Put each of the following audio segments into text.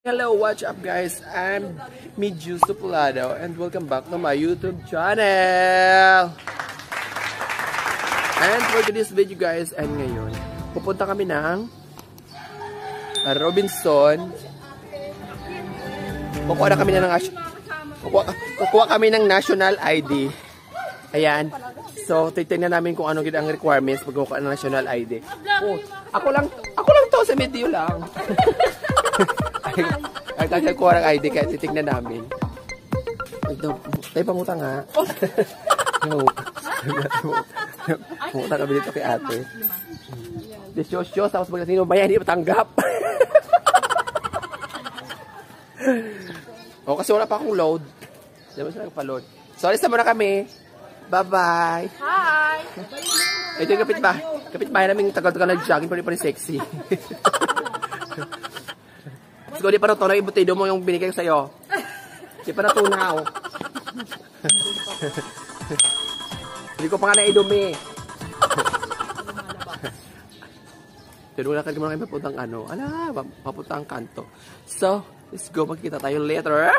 Hello, what's up guys? I'm Midju Suplado and welcome back to my YouTube channel. And for today's video guys, and ngayon, pupunta kami ng Robinson. Kukuha kami ng national ID. Ayan. So, titingnan namin kung ano ang requirements pag kukuha ng national ID. Oh, ako lang to sa video lang. Ay, kakakuha ng ID kaya titignan namin. Ito, tayo pangutang ha. Pangutang kami dito kay ate. Disyos-syos, tapos pag sino ba yan, hindi matanggap. O, kasi wala pa akong load. Hindi mo sila pa-load. So, alis na muna kami. Bye-bye. Hi! Ito yung kapitbahay namin tagal-tagal nag-jogging, pero pa rin sexy. Siguro di pa natunaw yung butido mo yung binigay ko sa'yo. Di pa natunaw. Hindi ko pa nga naidumi. Pero wala ka naman kayo papuntang ano. Papuntang kanto. So, let's go. Magkita tayo later.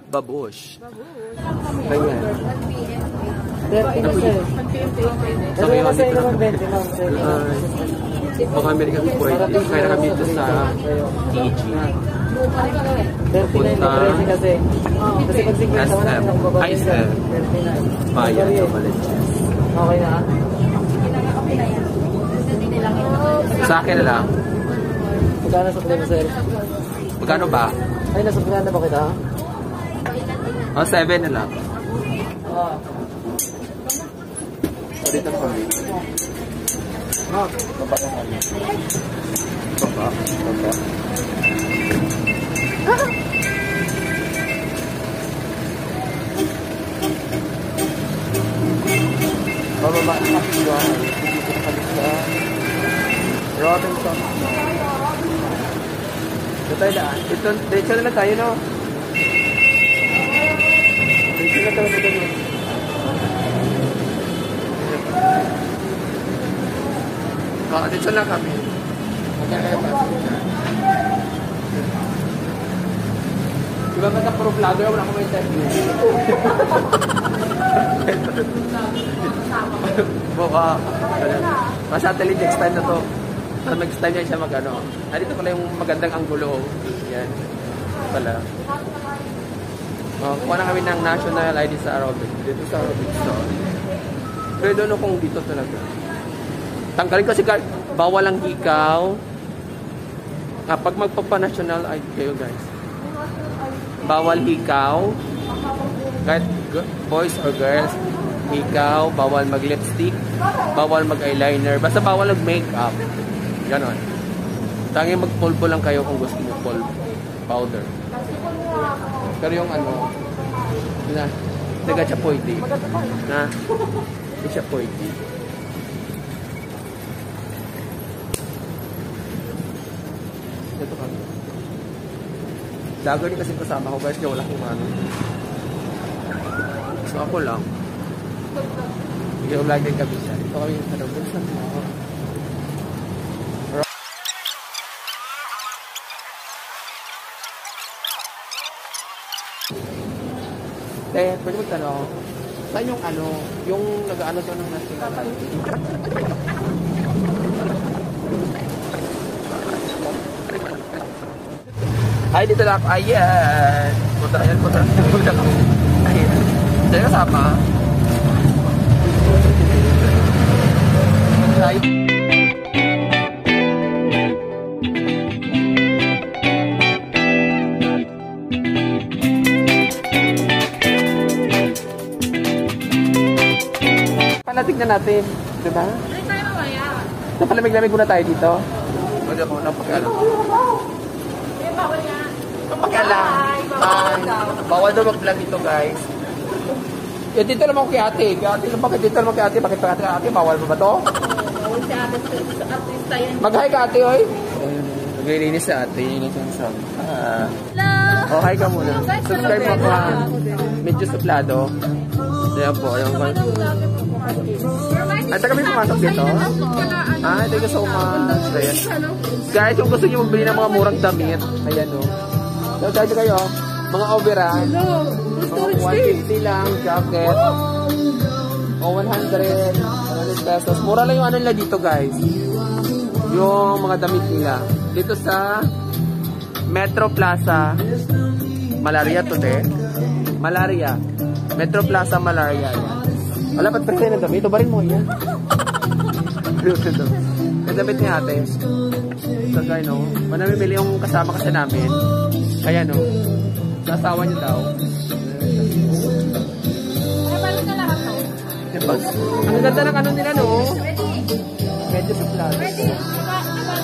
Babush. Ganyan. 30 na sir. So, ngayon, dito baka American pwede. Kaya na kami dito sa TG. Papunta SM. ISM. Bayan sa Valencias. Okay na? Sa akin na lang. Magkano sa plano sir? Magkano ba? Ay, nasa plano ba kita? O, 7 na lang. Dito kami. Baba ka kami. Baba. Bababa na kami doon. Dito kami sa Robinson. Dito na lang tayo, no? Dito na tayo. Dito lang kami. Diba ka puro vlogger, wala akong interview. Baka, masatellite next time na to. Next time niya siya mag-ano. Dito pala yung magandang anggulo. Yan. Pala. Kuha na kami ng national ID sa Robinson. Dito sa Robinson. Pero doon kung dito talaga. Tanggalin kasi bawal ang hikaw. Pag magpapa-national ID kayo guys. Bawal hikaw. Kahit boys or girls. Hikaw. Bawal mag-lipstick. Bawal mag-eyeliner. Basta bawal mag-makeup. Ganon. Tanging magpulbo lang kayo kung gusto mo pulbo. Powder. Pero yung ano. Naga siya pwede. Hindi siya pwede. Ito kami. Vlogger din kasi kasama ko guys, wala akong ano. So ako lang. Hindi ko vlog din kami siya. Ito kami yung Robinson. Pwede magtanong, saan yung ano, yung nag-ano to ng national ID? Ay, dito lang. Ayan. Punta. Ayan. Diyan kasama. Ay. Tignan natin. Diba? Hindi tayo mamaya. Napalamig-lamig muna tayo dito. Huwag ako nang pag-alam. Bawal yan. Pag-alam. Bawal daw mag-vlog dito guys. Dito naman kay ate. Bakit dito naman kay ate? Bakit pa ate? Bawal ba to? Bawal si ate. Artista yan. Mag-hi ka ate, oy. Naglilinis sa ate. Yun yung sinasabi. Hello! Oh, hi ka muna. Subscribe mo ko ha. Medyo suplado. Ayan po. At kami pumasok dito. Thank you so much. Ayan. Guys, kung gusto nyo magbili ng mga murang damit, ayan o. So, charge kayo. Mga overall. Hello. Storage 150 lang, jacket. O 100 pesos. Mura lang yung ano nila dito, guys. Yung mga damit nila. Dito sa Metro Plaza Malaria today. Malaria. Metro Plaza Malaria. Wala ba't presyo ng damit? Ito ba rin mo yan? Yung damit ni ate. So, guys, no? Manamimili yung kasama kasi namin. Kaya, no? Sa asawa niyo daw. Ay, balik na lahat to. Diba? Ang ganda ng ano nila, no? Ready? Medyo suplat. Ready? Ibalik na lang.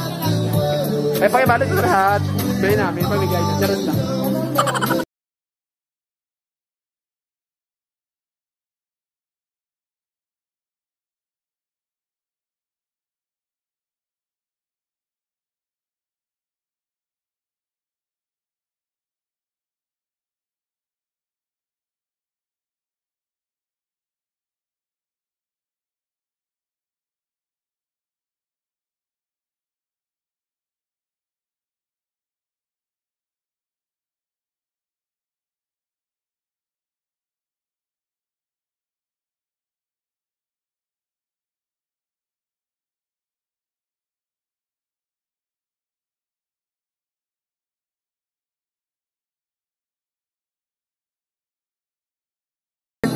Ay, pakibalot ito lahat. Bili namin, pamigay na. Charot lang.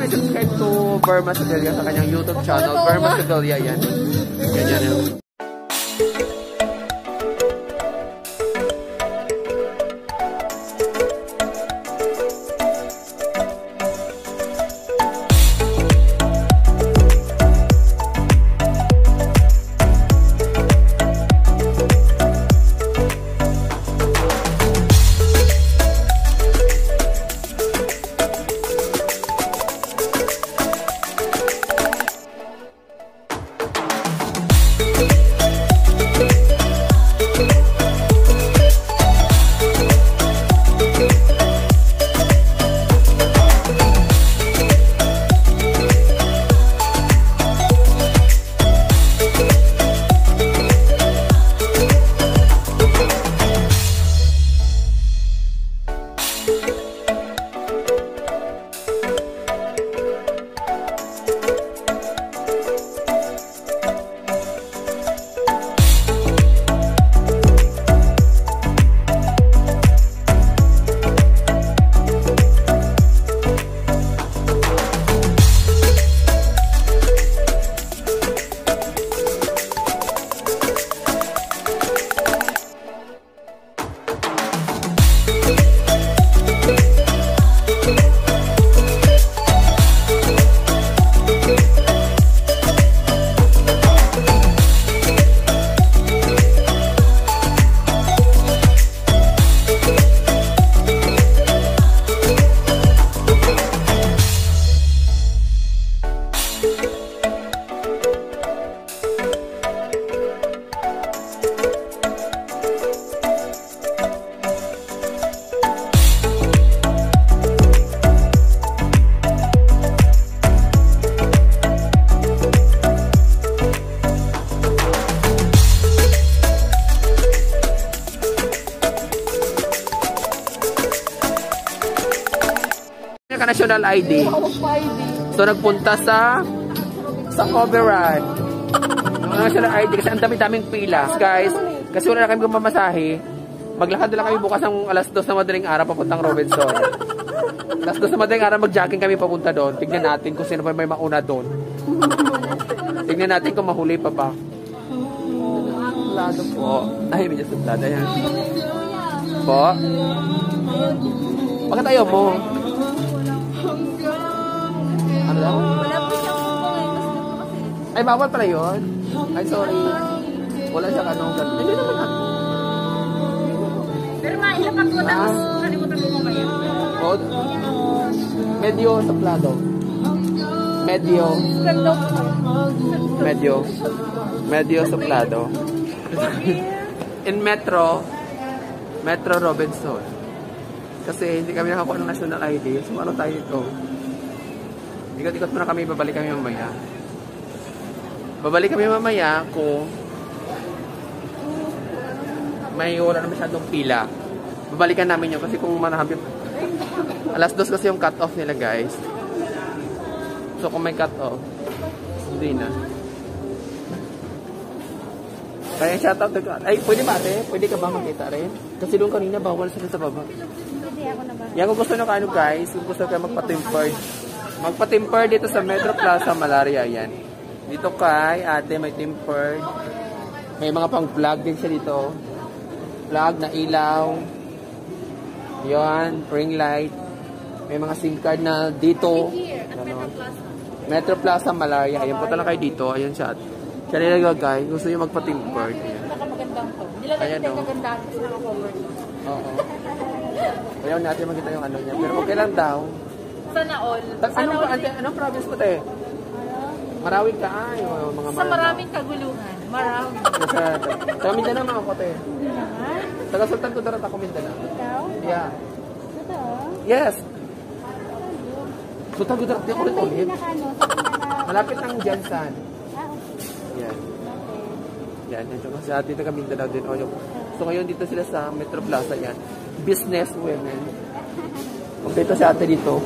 Subscribe to Verma Sedelia sa kanyang YouTube channel. Verma Sedelia yan. Ganyan yan. National ID. So nagpunta sa Coveran. National ID kasi ang dami-daming pila. Guys, kasi wala na kami gumamasahe. Maglakad na lang kami bukas ng alas 2 na madaling araw papuntang Robinson. Alas 2 na madaling araw mag-jogging kami papunta doon. Tignan natin kung sino pa may mauna doon. Tignan natin kung mahuli pa ba. Suplado po. Ay, medyo suplado yan. Po? Bakit ayaw mo? Ano daw? Wala po siyang kasi. Ay, bawal pala yun? Ay, sorry. Wala siyang anong gano'n. Hindi naman ako. Pero mailapat mo tapos kalimutan mo mamaya. Oh, medyo suplado. Medyo suplado. In Metro Robinson. Kasi hindi kami nakakuha ng national ID. So ano tayo ito? Ikot-ikot muna kami, babalik kami mamaya. Babalik kami mamaya kung may wala na masyadong pila. babalikan namin yun kasi kung marami. Alas 2 kasi yung cut off nila guys. So kung may cut off, hindi na. Kaya shoutout ka. Ay, pwede ba ate? Pwede ka ba makita rin? Kasi doon kanina bawal sila sa baba. Hindi ako na ba? Yan kung gusto nyo kaano guys, kung gusto kayo magpa-tempered. Magpa-tempered dito sa Metro Plaza, Malaria yan. Dito kay ate may tempered. May mga pang vlog din siya dito. Vlog na ilaw. Yan, ring light. May mga SIM card na dito. Here, at Metro Plaza. Metro Plaza, Malaria. Ayan, punta lang kayo dito. Ayan siya. Siya nilagay guys. Gusto nyo magpa-tempered. Nakamagandang to. Nilagay Ayan, din no? kagandaan kasi naka-cover. Oo. Ayaw natin makita yung ano niya. Pero okay lang daw. Sana all. Anong province mo, te? Marawin ka. Ay, mga Sa maraming kaguluhan. Maraming. Sa Mindanao mga ako, te. Taga Sultan Kudarat ako, Mindanao. Ikaw? Yeah. Totoo? Yes. Sultan Kudarat, di ako rin ulit. Malapit ng Jansan. Yan. Yan. Ito kasi dito kami Mindanao din. So ngayon dito sila sa Metro Plaza yan. Business women. Kung dito sa atin dito,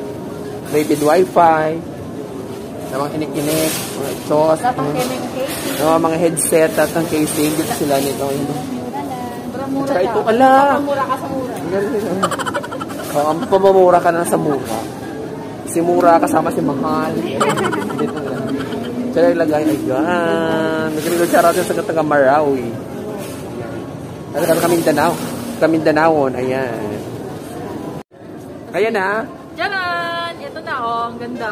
may wifi, na mga kinik-kinik, mga exhaust, mga headset at ang casing. Dito sila nito. Mura Saka ito, ala! Mura ka sa mura. Ang pamamura ka na sa mura. Si Mura kasama si Mahal. Dito lang. Siya ilagay, ayan. Nagrigo siya natin sa taga Marawi. Ayan. Kamindanao. Kamindanaon, ayan. Ayan na. Diyan! Ito na oh, ang ganda.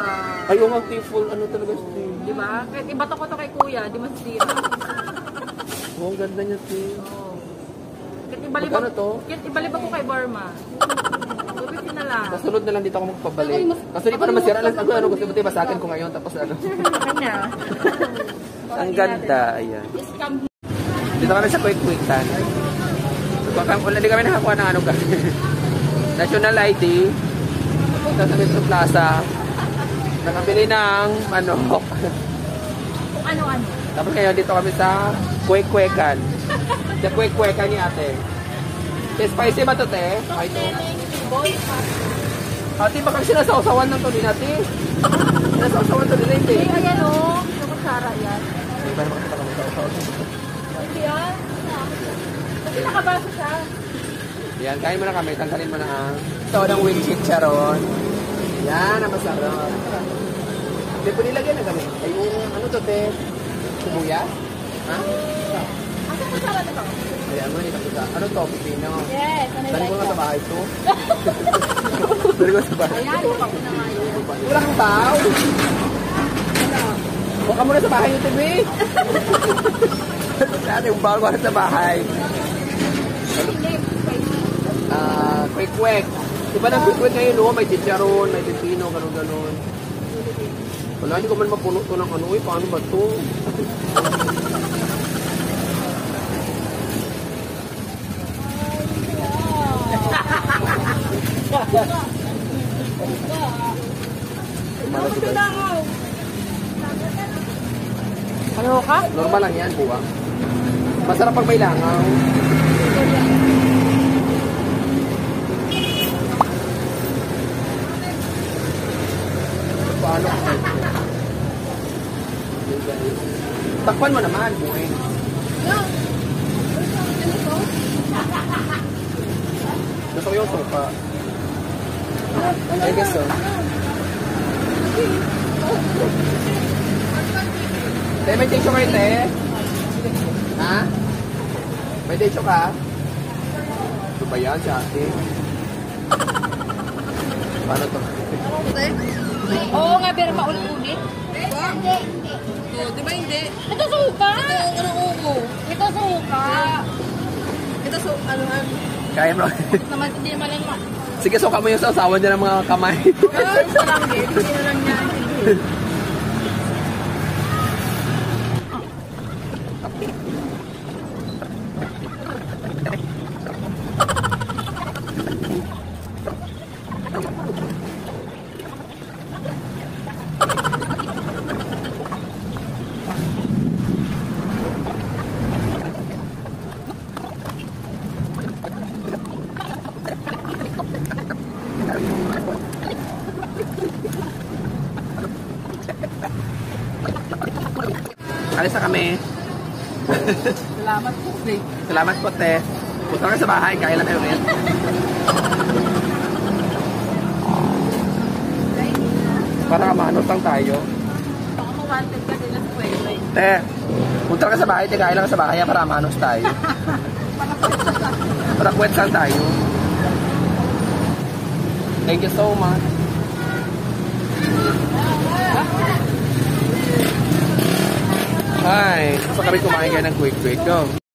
Ay, yung full, ano talaga siya. Di ba? Kahit ibato ko to kay kuya, di masira. Oh, ang ganda niya, Tim. Oh. Magkano to? Kahit ibalibag ko kay Burma. Gupitin na lang. Kasunod na lang dito ako magpabalik. Kasi di pa naman sira. Ano gusto mo ba sa akin ko ngayon? Tapos ano? Kanya. Ang ganda, ayan. Dito kami sa Quick-Quickan. Hindi kami nakakuha ng ano guys. National ID. Punta sa Metro Plaza. Nakabili ng ano. Kung ano-ano. Tapos ngayon dito kami sa Quick-Quickan. Sa Quick-Quickan ni ate. Spicy ba ito, te? Ito. Ate, baka sinasawsawan ng tuloy natin. Sinasawsawan tuloy na hindi. Eh, ayan o. Yung kutsara yan. Hindi ba naman kita kami sawasawan? Hindi yan. Kasi nakabasa siya. Yan, kain mo na kami. Tanggalin mo na ang ito ng wing chicharon. Yan, ang masarap. Hindi po nilagyan na kami. Ay, yung ano to, te? Sibuyas? Ha? Asa kutsara na ba? Ayan mo, kita. Ano to? Pipino? Yes. Ano Dali ko like nga sa that? bahay to. Dali ko sa bahay. Ayan, yung na nga yun. Wala kang tao. Huwag ka muna sa bahay yung TV. Dati yung bago ka sa bahay. Quick-Quick. Diba ng Quick-Quick ngayon, no? May chicharon, may pipino, gano'n-gano'n. Wala, hindi ko man mapuno to ng ano. Eh, paano ba to? Ano ka? Normal lang yan, buwa. Masarap pag may langaw. Paano? Takpan mo naman, buhay. Gusto ko yung sopa. I guess so. Te, may tissue kayo, te? Ha? May tissue ka? Ito ba yan, si ate? Paano to? Oo nga, pero maulit-ulit. Hindi. Di ba hindi? Ito suka. Ano ugo? Ito suka. Ito so, ano Kaya mo. Naman, hindi naman lang Sige, suka mo yung sausawan dyan ng mga kamay. Isa lang din. Hindi na lang yan. Alis na kami. Salamat po, babe. Salamat po, te. Punta ka sa bahay, kaya lang kayo rin. Para kamanos lang tayo. Baka mawanted ka din sa kwento. Te, punta ka sa bahay, te, kaya lang sa bahay para kamanos tayo. Para kwet lang tayo. Thank you so much. Hi, gusto kami kumain kayo ng quick. Go.